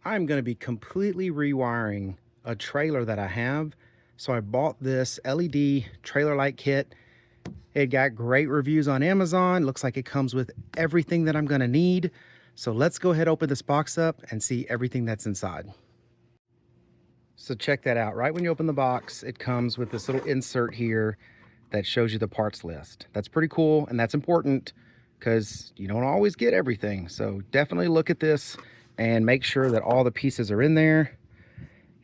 I'm going to be completely rewiring a trailer that I have. So I bought this LED trailer light kit. It got great reviews on Amazon. Looks like it comes with everything that I'm going to need. So let's go ahead, open this box up and see everything that's inside. So check that out. Right when you open the box, it comes with this little insert here that shows you the parts list. That's pretty cool, and that's important because you don't always get everything. So definitely look at this and make sure that all the pieces are in there.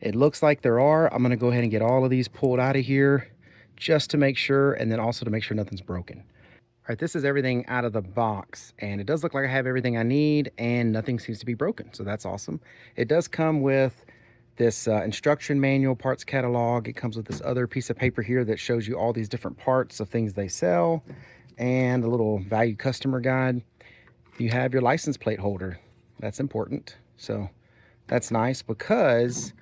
It looks like there are. I'm gonna go ahead and get all of these pulled out of here just to make sure, and then also to make sure nothing's broken. All right, this is everything out of the box, and it does look like I have everything I need and nothing seems to be broken, so that's awesome. It does come with this instruction manual, parts catalog. It comes with this other piece of paper here that shows you all these different parts of things they sell, and a little value customer guide. You have your license plate holder. That's important. So that's nice because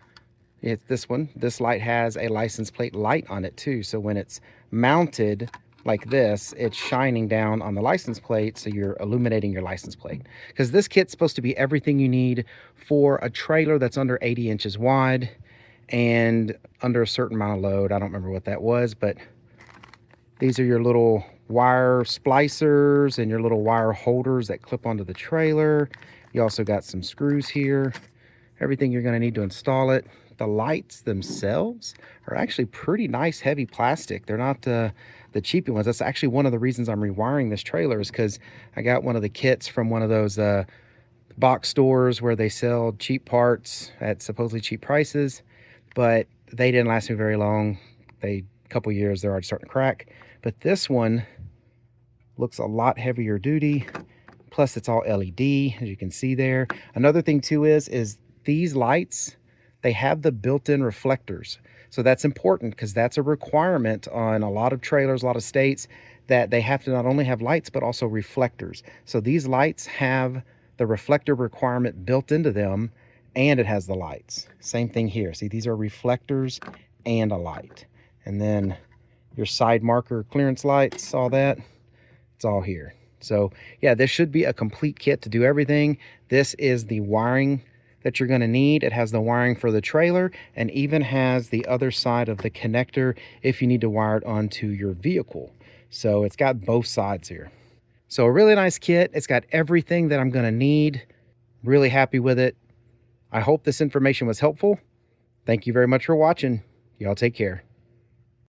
it's this light has a license plate light on it too. So when it's mounted like this, it's shining down on the license plate, so you're illuminating your license plate. Because this kit's supposed to be everything you need for a trailer that's under 80 inches wide and under a certain amount of load. I don't remember what that was, but these are your little wire splicers and your little wire holders that clip onto the trailer. You also got some screws here, everything you're going to need to install it. The lights themselves are actually pretty nice, heavy plastic. They're not the cheapy ones. That's actually one of the reasons I'm rewiring this trailer, is because I got one of the kits from one of those box stores where they sell cheap parts at supposedly cheap prices, but they didn't last me very long. A couple years, they're already starting to crack. But this one looks a lot heavier duty. Plus it's all LED, as you can see there. Another thing too is these lights, they have the built-in reflectors. So that's important because that's a requirement on a lot of trailers, a lot of states, that they have to not only have lights, but also reflectors. So these lights have the reflector requirement built into them, and it has the lights. Same thing here. See, these are reflectors and a light. And then your side marker clearance lights, all that, it's all here. So yeah, this should be a complete kit to do everything. This is the wiring that you're going to need. It has the wiring for the trailer and even has the other side of the connector if you need to wire it onto your vehicle. So it's got both sides here. So a really nice kit. It's got everything that I'm going to need. Really happy with it. I hope this information was helpful. Thank you very much for watching. Y'all take care.